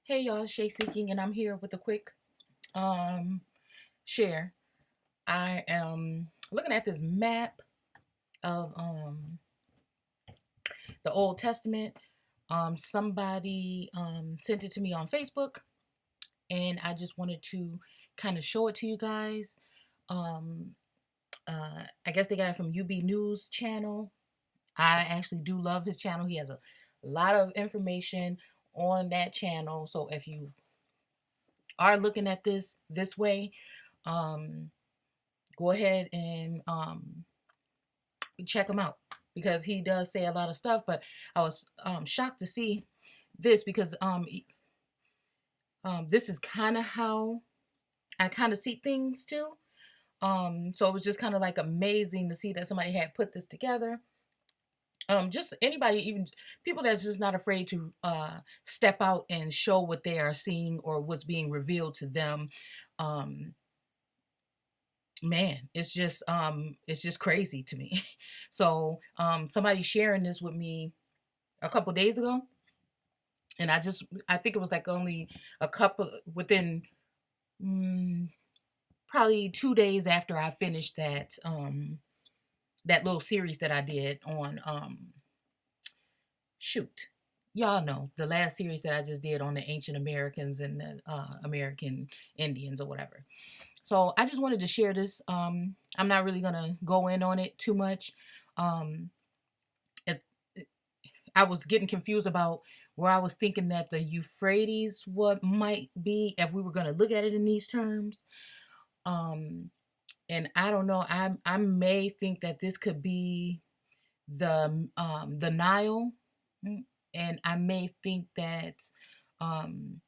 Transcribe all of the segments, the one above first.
Hey y'all, Shay Seeking, and I'm here with a quick um share. I am looking at this map of the Old Testament. Somebody sent it to me on Facebook, and I just wanted to kind of show it to you guys. Um, I guess they got it from UB News channel. I actually do love his channel. He has a lot of information on that channel. So if you are looking at this way, um go ahead and check him out because he does say a lot of stuff. But I was shocked to see this because this is kind of how I kind of see things too. So it was just kind of like amazing to see that somebody had put this together. Just anybody, even people that's just not afraid to step out and show what they are seeing or what's being revealed to them. Um, Man, it's just crazy to me. So somebody sharing this with me a couple days ago, and I think it was like only a couple within mm, probably 2 days after I finished that little series that I did on shoot, y'all know the last series that I just did on the ancient Americans and the American Indians or whatever. So I just wanted to share this. I'm not really gonna go in on it too much. Um, it, I was getting confused about where I was thinking that the Euphrates what might be if we were gonna look at it in these terms. Um, and I don't know. I may think that this could be the Nile, mm, and I may think that um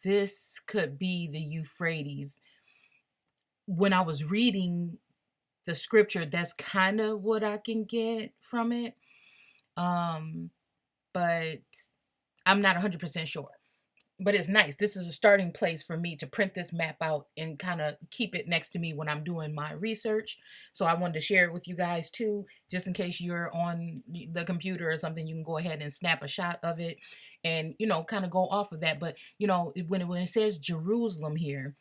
this could be the Euphrates. When I was reading the scripture, that's kind of what I can get from it. Um, but I'm not 100% sure. But it's nice. This is a starting place for me to print this map out and kind of keep it next to me when I'm doing my research. So I wanted to share it with you guys too, just in case you're on the computer or something. You can go ahead and snap a shot of it, and kind of go off of that. But when it says Jerusalem here,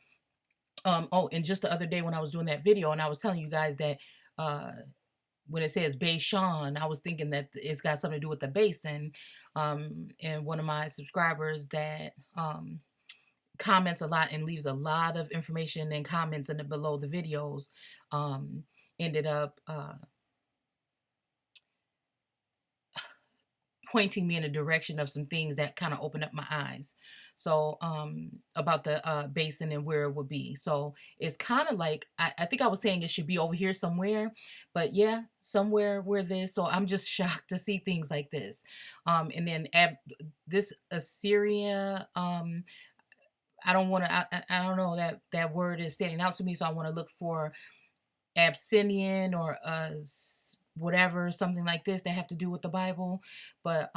oh, and just the other day when I was doing that video and I was telling you guys that uh when it says Beishan, I was thinking that it's got something to do with the basin. And one of my subscribers that comments a lot and leaves a lot of information and comments in the below the videos um ended up pointing me in a direction of some things that kind of opened up my eyes. So about the basin and where it would be. So it's kind of like I think I was saying it should be over here somewhere, but yeah, somewhere where this. So I'm just shocked to see things like this. And then this Assyria, I don't want to. I don't know that word is standing out to me, so I want to look for Abyssinian or whatever, something like this that have to do with the Bible. But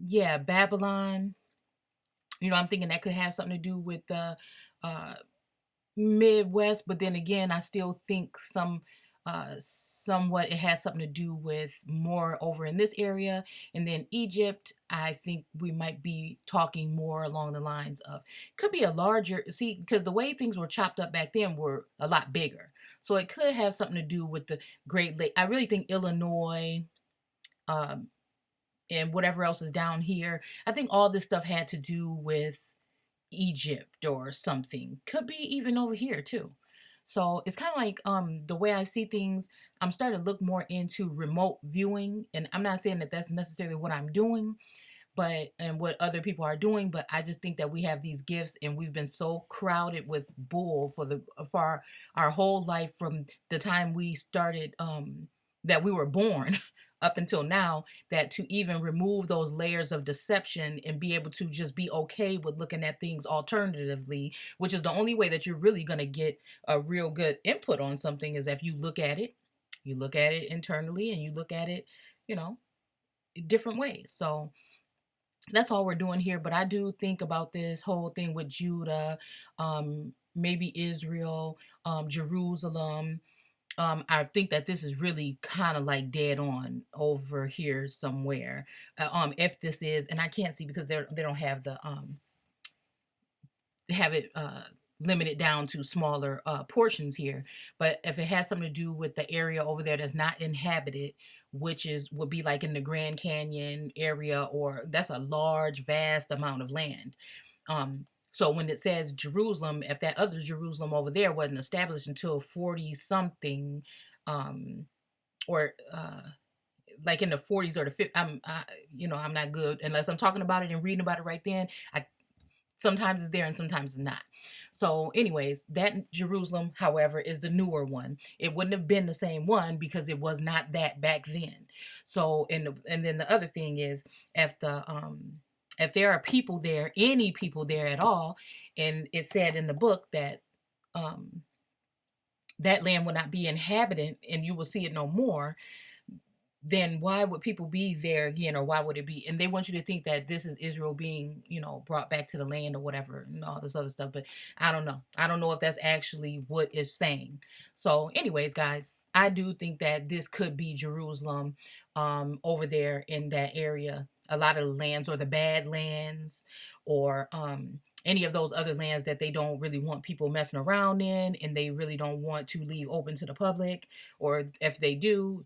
yeah, Babylon. I'm thinking that could have something to do with the uh, Midwest. But then again, I still think somewhat it has something to do with more over in this area. And then Egypt, I think we might be talking more along the lines of could be a larger see because the way things were chopped up back then were a lot bigger. So it could have something to do with the Great Lake. I really think Illinois, um, and whatever else is down here. I think all this stuff had to do with Egypt or something. Could be even over here too. So it's kind of like the way I see things. I'm starting to look more into remote viewing, and I'm not saying that that's necessarily what I'm doing, but and what other people are doing. But I just think that we have these gifts, and we've been so crowded with bull for our whole life from the time we started that we were born up until now, that to even remove those layers of deception and be able to just be okay with looking at things alternatively, which is the only way that you're really going to get a real good input on something, is if you look at it internally and you look at it, you know, different ways. So that's all we're doing here. But I do think about this whole thing with Judah, maybe Israel, Jerusalem, I think that this is really kind of like dead on over here somewhere. If this is, and I can't see because they don't have the have it limited down to smaller portions here. But if it has something to do with the area over there that's not inhabited, which is would be like in the Grand Canyon area, or that's a large, vast amount of land. So when it says Jerusalem, if that other Jerusalem over there wasn't established until 40 something, um, or like in the 40s or the 50s, I'm not good unless I'm talking about it and reading about it right then. I Sometimes it's there and sometimes it's not. So, anyways, that Jerusalem, however, is the newer one. It wouldn't have been the same one because it was not that back then. So, and then the other thing is, if if there are people there, any people there at all, and it said in the book that um that land will not be inhabited and you will see it no more, then why would people be there again, or why would it be? And they want you to think that this is Israel being, brought back to the land or whatever and all this other stuff. But I don't know. I don't know if that's actually what it's saying. So, anyways, guys, I do think that this could be Jerusalem over there in that area. A lot of the lands, or the bad lands, or any of those other lands that they don't really want people messing around in, and they really don't want to leave open to the public, or if they do,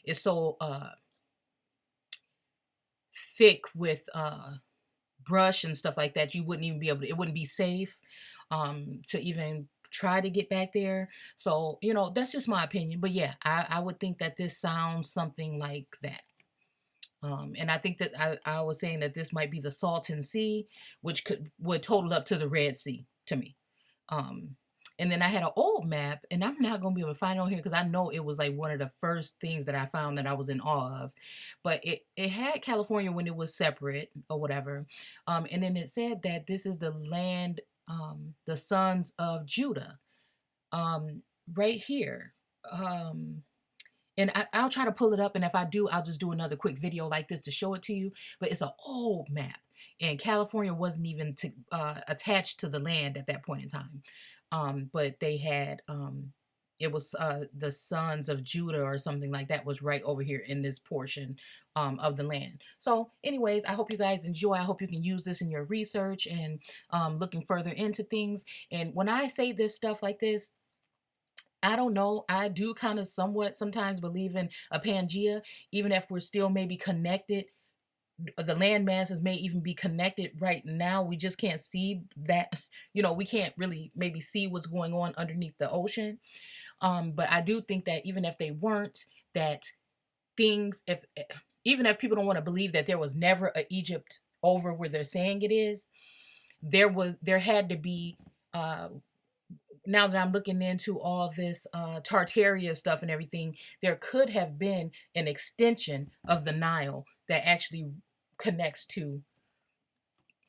it's so thick with brush and stuff like that, you wouldn't even be able to, it wouldn't be safe to even try to get back there. So, that's just my opinion. But yeah, I would think that this sounds something like that. And I think that I was saying that this might be the Salton Sea, which would total up to the Red Sea to me. Um, and then I had an old map, and I'm not gonna be able to find it on here because I know it was like one of the first things that I found that I was in awe of. But it had California when it was separate or whatever. And then it said that this is the land, the sons of Judah, right here. And I'll try to pull it up, and if I do, I'll just do another quick video like this to show it to you. But it's an old map, and California wasn't even attached to the land at that point in time. But they had it was the sons of Judah or something like that was right over here in this portion of the land. So, anyways, I hope you guys enjoy. I hope you can use this in your research and looking further into things. And when I say this stuff like this, I don't know. I do kind of somewhat sometimes believe in a Pangea, even if we're still maybe connected. The land masses may even be connected right now. We just can't see that, we can't really maybe see what's going on underneath the ocean. But I do think that even if they weren't, that things, if even if people don't want to believe that there was never a Egypt over where they're saying it is, there had to be now that I'm looking into all this Tartaria stuff and everything, there could have been an extension of the Nile that actually connects to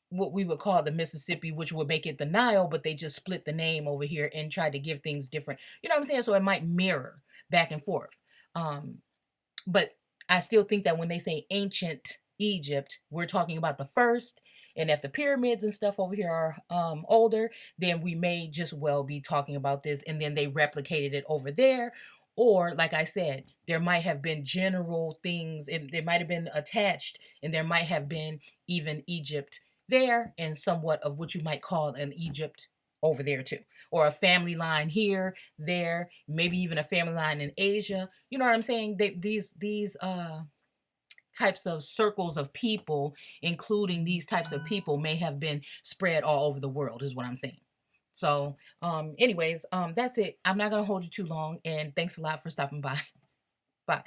what we would call the Mississippi, which would make it the Nile, but they just split the name over here and tried to give things different. You know what I'm saying? So it might mirror back and forth. But I still think that when they say ancient Egypt, we're talking about the first. And if the pyramids and stuff over here are older, then we may just well be talking about this. And then they replicated it over there. Or, like I said, there might have been general things, and they might have been attached, and there might have been even Egypt there, and somewhat of what you might call an Egypt over there too, or a family line here, there, maybe even a family line in Asia. You know what I'm saying? These types of circles of people, including these types of people, may have been spread all over the world, is what I'm saying. So, anyways, that's it. I'm not gonna hold you too long, and thanks a lot for stopping by. Bye.